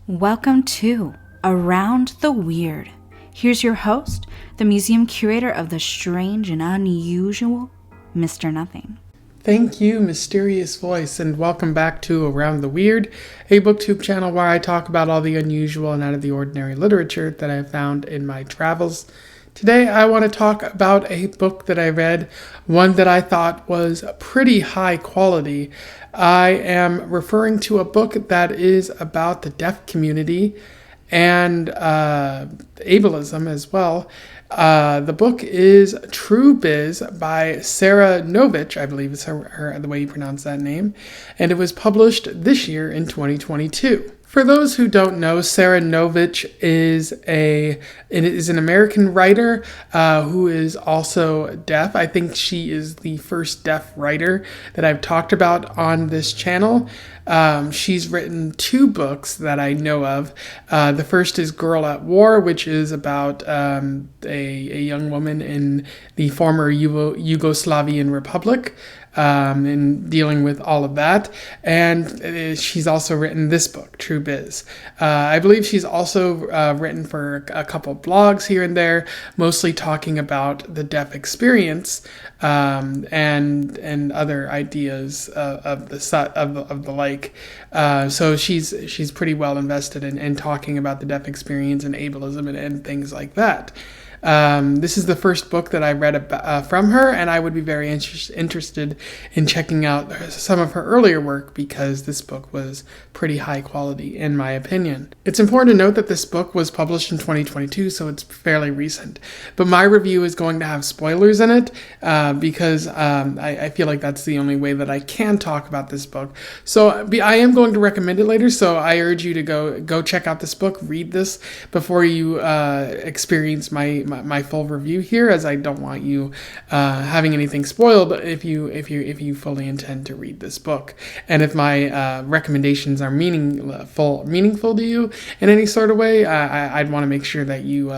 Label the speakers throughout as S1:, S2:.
S1: Welcome to Around the Weird. Here's your host, the museum curator of the strange and unusual, Mr. Nothing.
S2: Thank you, mysterious voice, and welcome back to Around the Weird, a booktube channel where I talk about all the unusual and out of the ordinary literature that I found in my travels. Today I want to talk about a book that I read, one that I thought was pretty high quality. I am referring to a book that is about the deaf community and ableism as well. The book is True Biz by Sara Nović, I believe is her the way you pronounce that name, and it was published this year in 2022. For those who don't know, Sara Nović is an American writer who is also deaf. I think she is the first deaf writer that I've talked about on this channel. She's written two books that I know of. The first is Girl at War, which is about a young woman in the former Yugoslavian Republic. And dealing with all of that. And she's also written this book, True Biz. I believe she's also written for a couple blogs here and there, mostly talking about the deaf experience and other ideas of the like. So she's pretty well invested in talking about the deaf experience and ableism and things like that. This is the first book that I read from her, and I would be very interested in checking out some of her earlier work because this book was pretty high quality in my opinion. It's important to note that this book was published in 2022, so it's fairly recent. But my review is going to have spoilers in it because I feel like that's the only way that I can talk about this book. So I am going to recommend it later, so I urge you to go check out this book, read this before you experience my full review here, as I don't want you having anything spoiled if you fully intend to read this book. And if my recommendations are meaningful to you in any sort of way, I'd want to make sure that you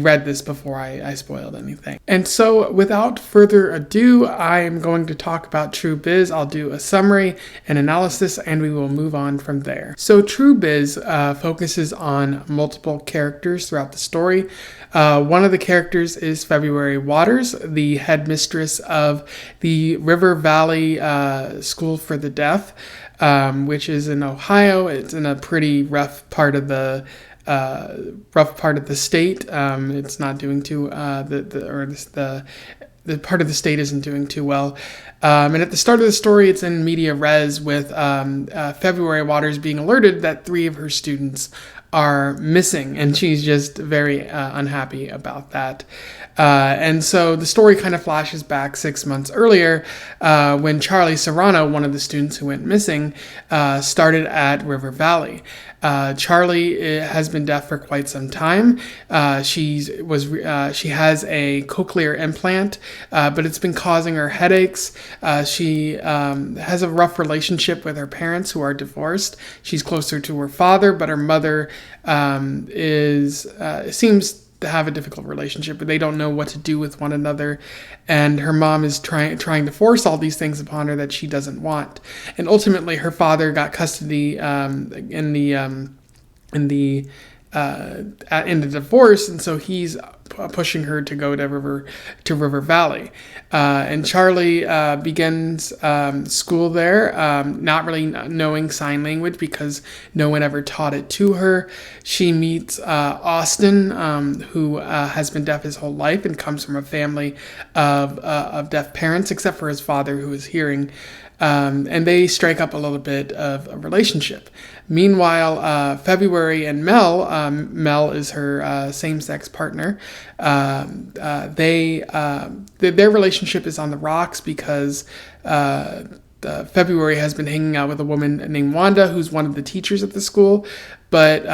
S2: read this before I spoiled anything. And so without further ado, I am going to talk about True Biz. I'll do a summary and analysis, and we will move on from there. So True Biz focuses on multiple characters throughout the story. One of the characters is February Waters, the headmistress of the River Valley School for the Deaf, which is in Ohio. It's in a pretty rough part of the state. It's not doing too the part of the state isn't doing too well. And at the start of the story, it's in media res with February Waters being alerted that 3 of her students are missing, and she's just very unhappy about that. And so the story kind of flashes back 6 months earlier when Charlie Serrano, one of the students who went missing, started at River Valley. Charlie has been deaf for quite some time. She has a cochlear implant, but it's been causing her headaches. She has a rough relationship with her parents, who are divorced. She's closer to her father, but her mother seems to have a difficult relationship, but they don't know what to do with one another, and her mom is trying to force all these things upon her that she doesn't want. And ultimately her father got custody in the divorce, and so he's pushing her to go to River Valley. And Charlie begins school there, not really knowing sign language because no one ever taught it to her. She meets Austin, who has been deaf his whole life and comes from a family of deaf parents, except for his father, who is hearing. And they strike up a little bit of a relationship. Meanwhile, February and Mel is her same-sex partner. Their relationship is on the rocks because February has been hanging out with a woman named Wanda, who's one of the teachers at the school. But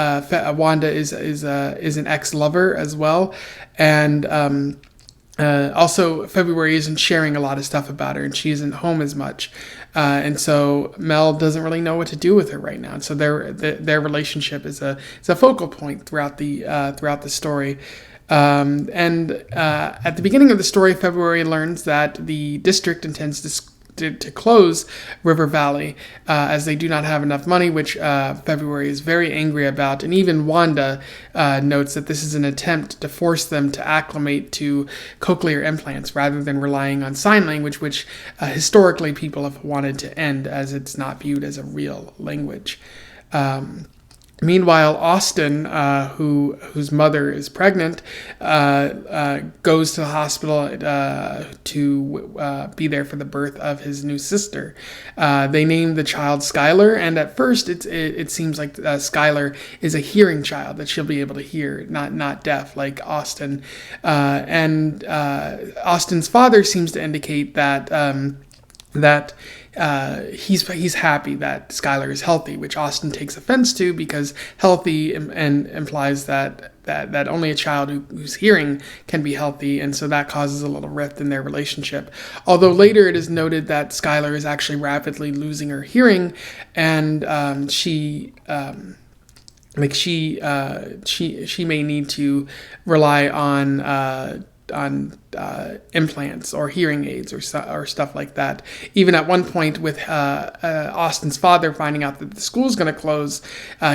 S2: Wanda is an ex-lover as well, and also, February isn't sharing a lot of stuff about her, and she isn't home as much. And so Mel doesn't really know what to do with her right now. And so their relationship is a focal point throughout the story. And at the beginning of the story, February learns that the district intends to close River Valley as they do not have enough money, which February is very angry about. And even Wanda notes that this is an attempt to force them to acclimate to cochlear implants rather than relying on sign language, which historically people have wanted to end as it's not viewed as a real language. Meanwhile, Austin, whose mother is pregnant, goes to the hospital to be there for the birth of his new sister. They name the child Skylar, and at first it seems like Skylar is a hearing child, that she'll be able to hear, not deaf like Austin. And Austin's father seems to indicate that he's happy that Skylar is healthy, which Austin takes offense to because healthy and implies that only a child who's hearing can be healthy, and so that causes a little rift in their relationship. Although later it is noted that Skylar is actually rapidly losing her hearing, and she may need to rely on implants or hearing aids or stuff like that. Even at one point with Austin's father finding out that the school's going to close,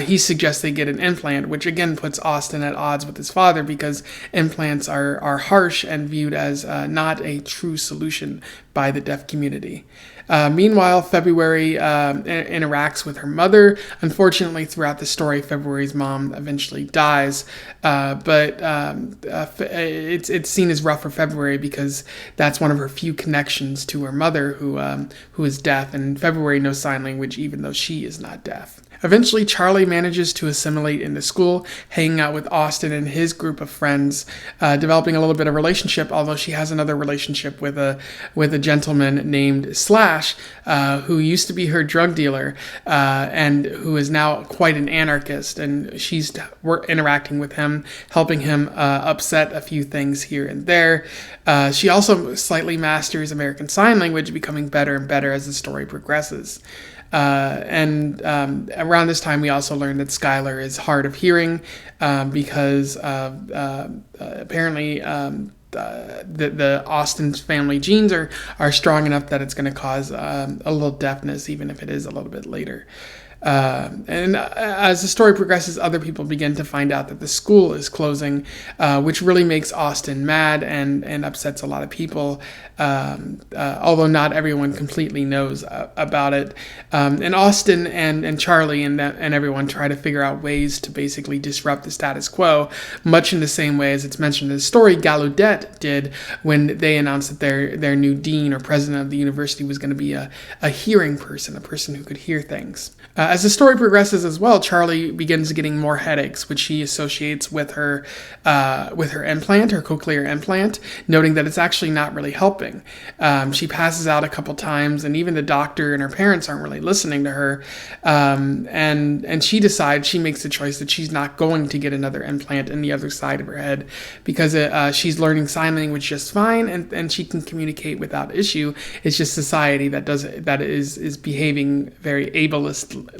S2: he suggests they get an implant, which again puts Austin at odds with his father because implants are harsh and viewed as not a true solution by the deaf community. Meanwhile, February interacts with her mother. Unfortunately, throughout the story, February's mom eventually dies, but it's seen as rough for February because that's one of her few connections to her mother, who is deaf, and February knows sign language even though she is not deaf. Eventually, Charlie manages to assimilate into school, hanging out with Austin and his group of friends, developing a little bit of relationship, although she has another relationship with a gentleman named Slash, who used to be her drug dealer, and who is now quite an anarchist, and she's interacting with him, helping him upset a few things here and there. She also slightly masters American Sign Language, becoming better and better as the story progresses. And around this time, we also learned that Skylar is hard of hearing because apparently the Austin's family genes are strong enough that it's going to cause a little deafness, even if it is a little bit later. And as the story progresses, other people begin to find out that the school is closing, which really makes Austin mad and upsets a lot of people, although not everyone completely knows about it. And Austin and Charlie and everyone try to figure out ways to basically disrupt the status quo, much in the same way as it's mentioned in the story Gallaudet did when they announced that their new dean or president of the university was going to be a hearing person, a person who could hear things. As the story progresses as well, Charlie begins getting more headaches, which she associates with her implant, her cochlear implant, noting that it's actually not really helping. She passes out a couple times, and even the doctor and her parents aren't really listening to her. And she makes the choice that she's not going to get another implant in the other side of her head because she's learning sign language just fine, and she can communicate without issue. It's just society that is behaving very ableistly.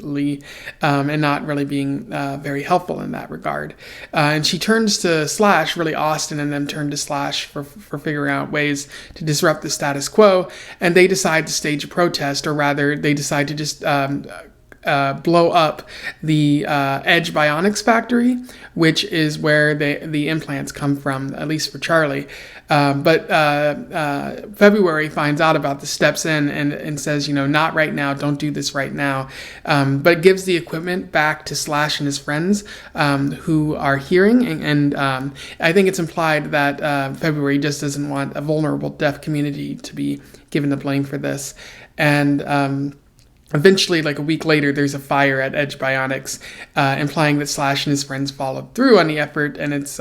S2: And not really being very helpful in that regard. And she turns to Slash, really Austin and them turn to Slash for figuring out ways to disrupt the status quo, and they decide to stage a protest, or rather they decide to just blow up the Edge Bionics factory, which is where the implants come from, at least for Charlie. But February finds out about this, steps in and says, not right now, don't do this right now, but gives the equipment back to Slash and his friends who are hearing. And I think it's implied that February just doesn't want a vulnerable deaf community to be given the blame for this. And eventually, like a week later, there's a fire at Edge Bionics, implying that Slash and his friends followed through on the effort, and it's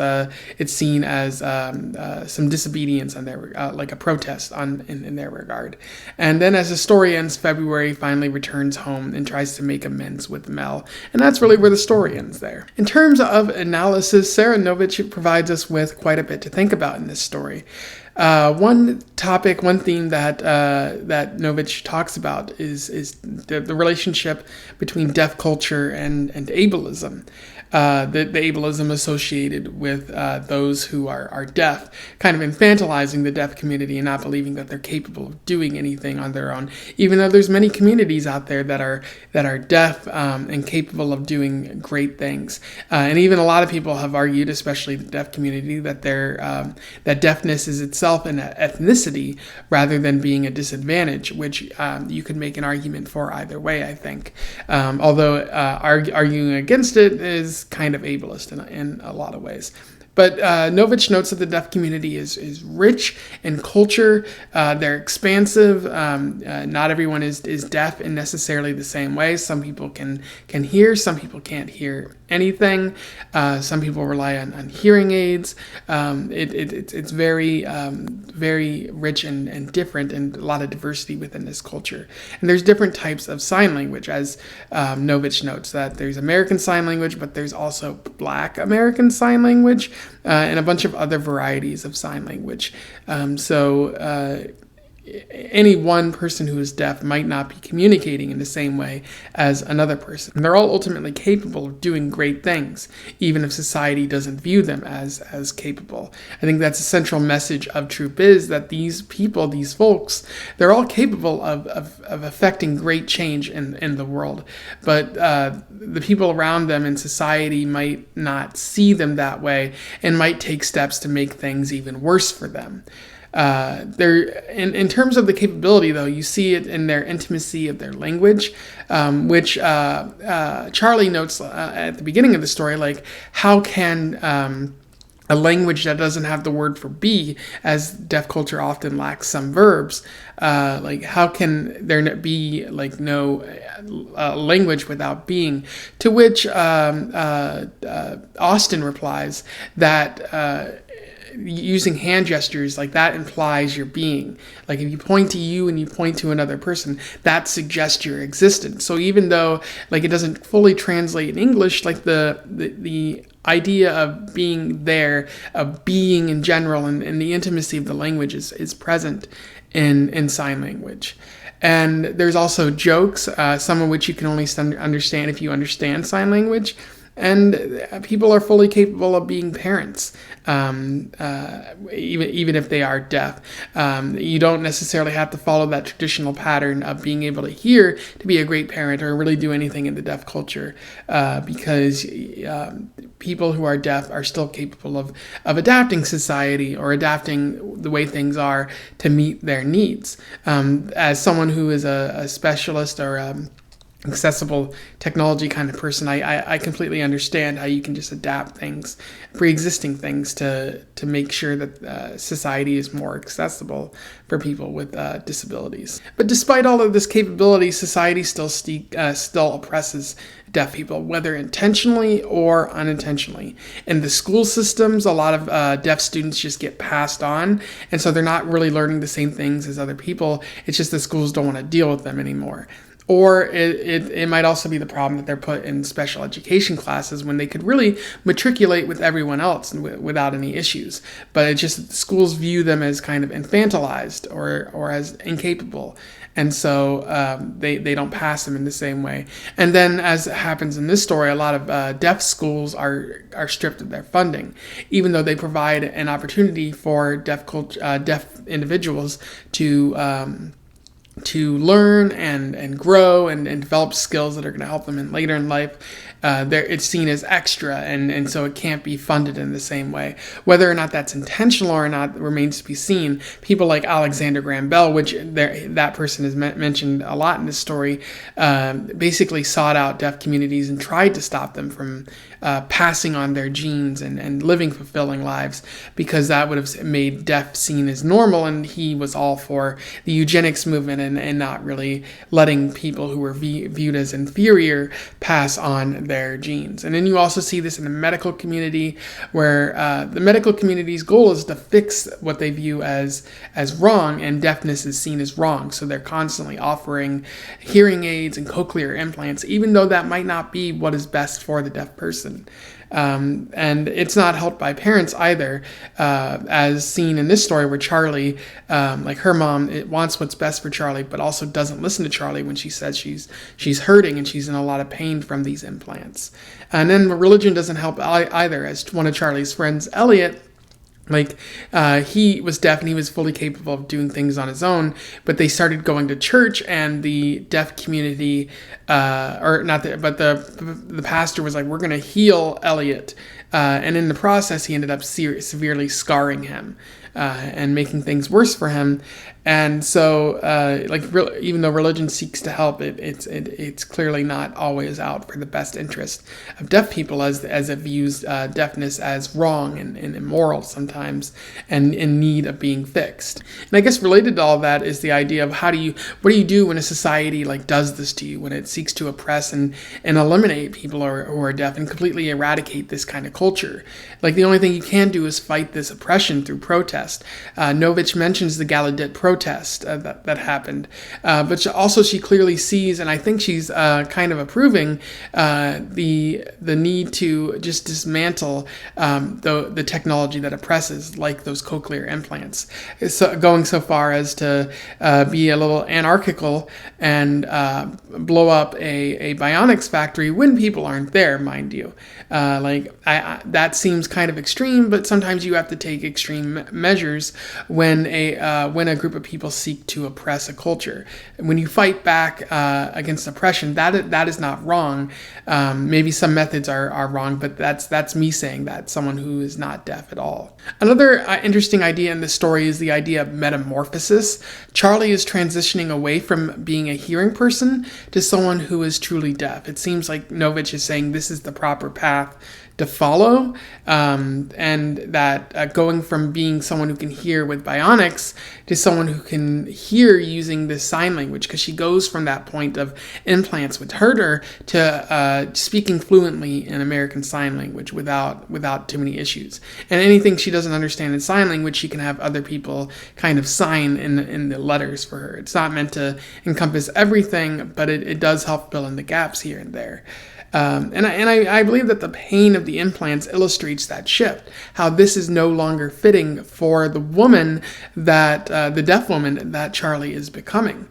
S2: seen as some disobedience on their like a protest in their regard. And then, as the story ends, February finally returns home and tries to make amends with Mel, and that's really where the story ends there. In terms of analysis, Sara Nović provides us with quite a bit to think about in this story. One theme that Nović talks about is the relationship between deaf culture and ableism. The ableism associated with those who are deaf, kind of infantilizing the deaf community and not believing that they're capable of doing anything on their own, even though there's many communities out there that are deaf and capable of doing great things. And even a lot of people have argued, especially the deaf community, that that deafness is itself an ethnicity rather than being a disadvantage, which you could make an argument for either way, I think. Although arguing against it is kind of ableist in a lot of ways. But Nović notes that the deaf community is rich in culture. They're expansive. Not everyone is deaf in necessarily the same way. Some people can hear. Some people can't hear anything. Some people rely on hearing aids. It's very very rich and different, and a lot of diversity within this culture. And there's different types of sign language, as Nović notes, that there's American Sign Language, but there's also Black American Sign Language, and a bunch of other varieties of sign language. So any one person who is deaf might not be communicating in the same way as another person. And they're all ultimately capable of doing great things, even if society doesn't view them as capable. I think that's a central message of True Biz, that these people, these folks, they're all capable of affecting great change in the world. But the people around them in society might not see them that way and might take steps to make things even worse for them. In terms of the capability, though, you see it in their intimacy of their language, which Charlie notes at the beginning of the story, like, how can a language that doesn't have the word for be, as deaf culture often lacks some verbs, like, how can there be like no language without being? To which Austin replies that using hand gestures, like, that implies your being. Like, if you point to you and you point to another person, that suggests your existence. So even though, like, it doesn't fully translate in English, like the idea of being there, of being in general, and the intimacy of the language is present in sign language. And there's also jokes, some of which you can only understand if you understand sign language. And people are fully capable of being parents, even if they are deaf. You don't necessarily have to follow that traditional pattern of being able to hear to be a great parent or really do anything in the deaf culture, because people who are deaf are still capable of adapting society or adapting the way things are to meet their needs. As someone who is a specialist or accessible technology kind of person, I completely understand how you can just adapt things, pre-existing things, to make sure that society is more accessible for people with disabilities. But despite all of this capability, society still oppresses deaf people, whether intentionally or unintentionally. In the school systems, a lot of deaf students just get passed on, and so they're not really learning the same things as other people. It's just the schools don't want to deal with them anymore. Or it might also be the problem that they're put in special education classes when they could really matriculate with everyone else without any issues. But it's just that the schools view them as kind of infantilized or as incapable. And so they don't pass them in the same way. And then, as happens in this story, a lot of deaf schools are stripped of their funding, even though they provide an opportunity for deaf individuals to learn and grow and develop skills that are going to help them later in life. It's seen as extra, and so it can't be funded in the same way. Whether or not that's intentional or not remains to be seen. People like Alexander Graham Bell, which that person is mentioned a lot in this story, basically sought out deaf communities and tried to stop them from passing on their genes and living fulfilling lives, because that would have made deaf seen as normal, and he was all for the eugenics movement and not really letting people who were viewed as inferior pass on their genes. And then you also see this in the medical community, where the medical community's goal is to fix what they view as wrong, and deafness is seen as wrong. So they're constantly offering hearing aids and cochlear implants, even though that might not be what is best for the deaf person. And it's not helped by parents either, as seen in this story where Charlie, like her mom, wants what's best for Charlie, but also doesn't listen to Charlie when she says she's hurting and she's in a lot of pain from these implants. And then religion doesn't help either, as one of Charlie's friends, Elliot, he was deaf and he was fully capable of doing things on his own, but they started going to church, and the deaf community, the pastor was like, we're going to heal Elliot. And in the process, he ended up severely scarring him and making things worse for him. And so, even though religion seeks to help, it's clearly not always out for the best interest of deaf people, as it views deafness as wrong and immoral sometimes, and in need of being fixed. And I guess related to all that is the idea of what do you do when a society does this to you, when it seeks to oppress and eliminate people who are deaf and completely eradicate this kind of culture. The only thing you can do is fight this oppression through protest. Nović mentions the Gallaudet protest that happened, but she clearly sees, and I think she's kind of approving the need to just dismantle the technology that oppresses, like those cochlear implants. So going so far as to be a little anarchical and blow up a bionics factory when people aren't there, mind you. That seems kind of extreme, but sometimes you have to take extreme measures when a group of people seek to oppress a culture. When you fight back against oppression, that is not wrong. Maybe some methods are wrong, but that's me saying that, someone who is not deaf at all. Another interesting idea in this story is the idea of metamorphosis. Charlie is transitioning away from being a hearing person to someone who is truly deaf. It seems like Nović is saying this is the proper path to follow, and that going from being someone who can hear with bionics to someone who can hear using this sign language, because she goes from that point of implants which hurt her to speaking fluently in American Sign Language without too many issues. And anything she doesn't understand in sign language, she can have other people kind of sign in the letters for her. It's not meant to encompass everything, but it does help fill in the gaps here and there. And I believe that the pain of the implants illustrates that shift, how this is no longer fitting for the woman the deaf woman that Charlie is becoming.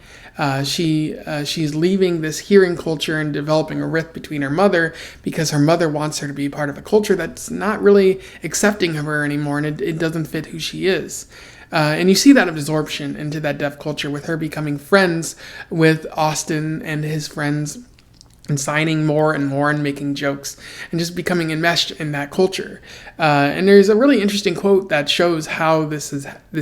S2: She's leaving this hearing culture and developing a rift between her mother, because her mother wants her to be part of a culture that's not really accepting of her anymore, and it doesn't fit who she is. And you see that absorption into that deaf culture with her becoming friends with Austin and his friends, and signing more and more and making jokes and just becoming enmeshed in that culture. And there's a really interesting quote that shows how this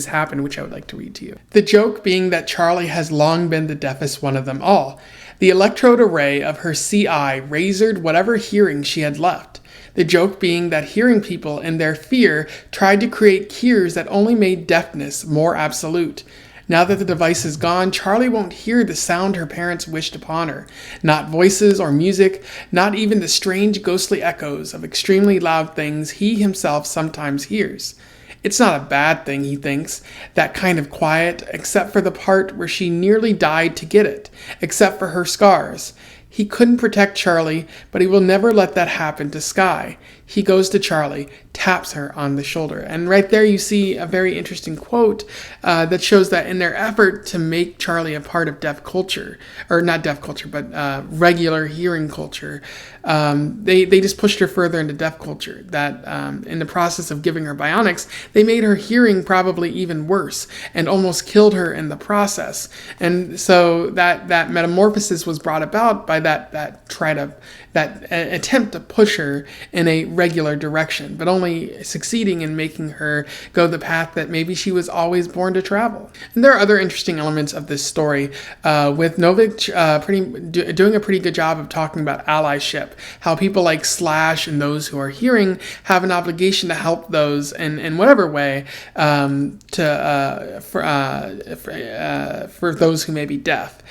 S2: happened, which I would like to read to you. The joke being that Charlie has long been the deafest one of them all. The electrode array of her CI razored whatever hearing she had left. The joke being that hearing people, in their fear, tried to create cures that only made deafness more absolute. Now that the device is gone, Charlie won't hear the sound her parents wished upon her. Not voices or music, not even the strange ghostly echoes of extremely loud things he himself sometimes hears. It's not a bad thing, he thinks, that kind of quiet, except for the part where she nearly died to get it, except for her scars. He couldn't protect Charlie, but he will never let that happen to Sky. He goes to Charlie, taps her on the shoulder. And right there you see a very interesting quote that shows that in their effort to make Charlie a part of deaf culture, or not deaf culture, but regular hearing culture, they just pushed her further into deaf culture. That in the process of giving her bionics, they made her hearing probably even worse and almost killed her in the process. And so that metamorphosis was brought about by attempt to push her in a regular direction, but only succeeding in making her go the path that maybe she was always born to travel. And there are other interesting elements of this story, with Nović doing a pretty good job of talking about allyship, how people like Slash and those who are hearing have an obligation to help those in whatever way, for those who may be deaf.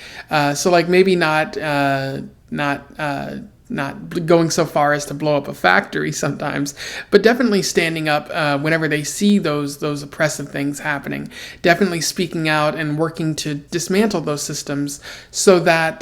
S2: So like maybe not going so far as to blow up a factory sometimes, but definitely standing up whenever they see those oppressive things happening, definitely speaking out and working to dismantle those systems so that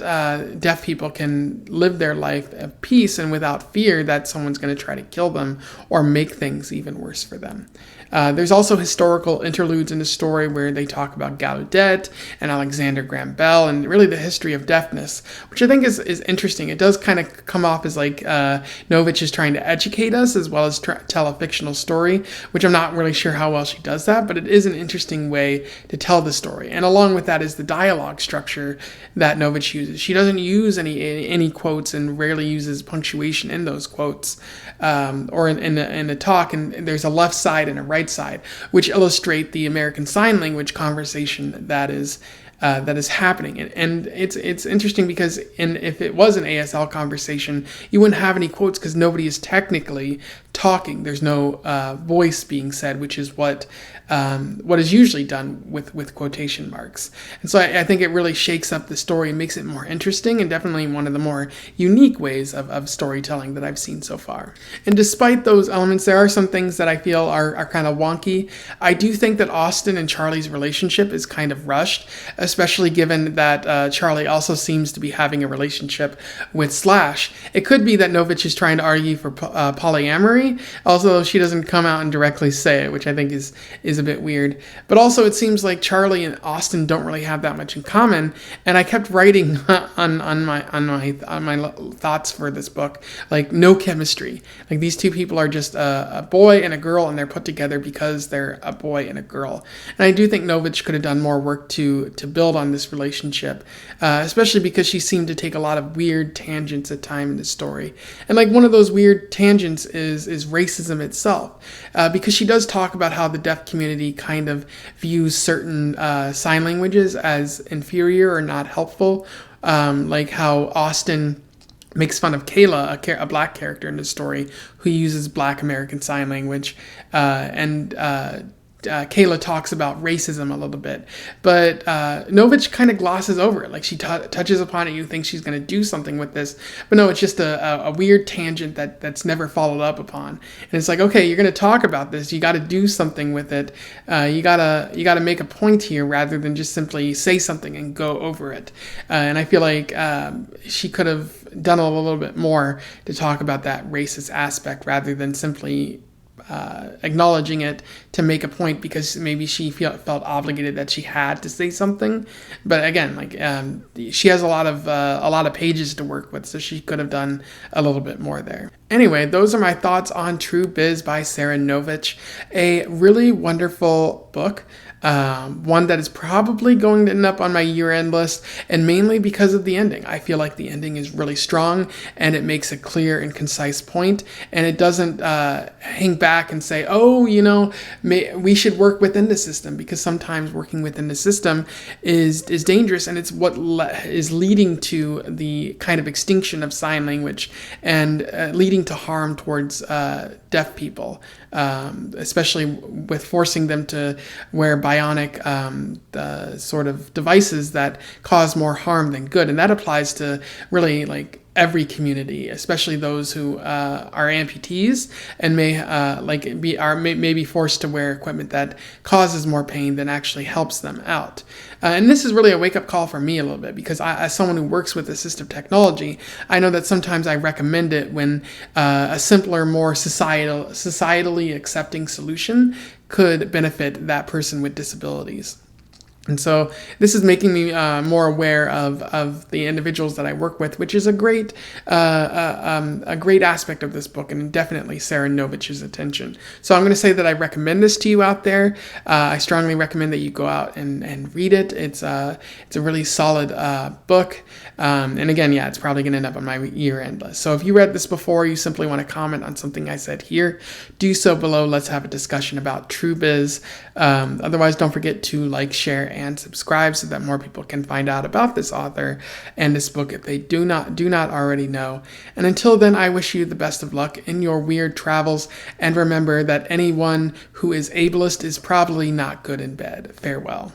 S2: deaf people can live their life of peace and without fear that someone's going to try to kill them or make things even worse for them. There's also historical interludes in the story where they talk about Gallaudet and Alexander Graham Bell and really the history of deafness, which I think is interesting. It does kind of come off as like Nović is trying to educate us as well as tell a fictional story, which I'm not really sure how well she does that, but it is an interesting way to tell the story. And along with that is the dialogue structure that Nović uses. She doesn't use any quotes and rarely uses punctuation in those quotes, or in the talk. And there's a left side and a right side, which illustrate the American Sign Language conversation that is happening. And it's interesting because if it was an ASL conversation, you wouldn't have any quotes because nobody is technically talking. There's no voice being said, which is what is usually done with quotation marks. And so I think it really shakes up the story and makes it more interesting, and definitely one of the more unique ways of storytelling that I've seen so far. And despite those elements, there are some things that I feel are kind of wonky. I do think that Austin and Charlie's relationship is kind of rushed, especially given that Charlie also seems to be having a relationship with Slash. It could be that Nović is trying to argue for polyamory, although she doesn't come out and directly say it, which I think is a bit weird. But also it seems like Charlie and Austin don't really have that much in common, and I kept writing on my thoughts for this book, like, no chemistry. Like, these two people are just a boy and a girl, and they're put together because they're a boy and a girl. And I do think Nović could have done more work to build on this relationship, especially because she seemed to take a lot of weird tangents at time in the story. And like one of those weird tangents is racism itself, because she does talk about how the deaf community kind of views certain sign languages as inferior or not helpful, like how Austin makes fun of Kayla, a black character in the story who uses Black American Sign Language, and Kayla talks about racism a little bit, but Nović kind of glosses over it. Like, she touches upon it, you think she's going to do something with this, but no, it's just a weird tangent that's never followed up upon. And it's like, okay, you're going to talk about this, you got to do something with it. You gotta make a point here rather than just simply say something and go over it. And I feel like she could have done a little bit more to talk about that racist aspect rather than simply acknowledging it to make a point because maybe she felt obligated that she had to say something. But again, like, she has a lot of pages to work with, so she could have done a little bit more there. Anyway, those are my thoughts on True Biz by Sara Nović. A really wonderful book. One that is probably going to end up on my year-end list, and mainly because of the ending. I feel like the ending is really strong, and it makes a clear and concise point, and it doesn't hang back and say, oh, we should work within the system, because sometimes working within the system is dangerous, and it's what is leading to the kind of extinction of sign language and leading to harm towards deaf people, especially with forcing them to wear bionic sort of devices that cause more harm than good. And that applies to really like every community, especially those who are amputees and may be forced to wear equipment that causes more pain than actually helps them out. And this is really a wake-up call for me a little bit, because as someone who works with assistive technology, I know that sometimes I recommend it when a simpler, more societally accepting solution could benefit that person with disabilities. And so this is making me more aware of the individuals that I work with, which is a great aspect of this book, and definitely Sara Nović's attention. So I'm going to say that I recommend this to you out there. I strongly recommend that you go out and read it. It's a really solid book. And again, yeah, it's probably going to end up on my year-end list. So if you read this before, you simply want to comment on something I said here, do so below. Let's have a discussion about TrueBiz. Otherwise, don't forget to like, share, and subscribe so that more people can find out about this author and this book if they do not already know. And until then, I wish you the best of luck in your weird travels, and remember that anyone who is ableist is probably not good in bed. Farewell.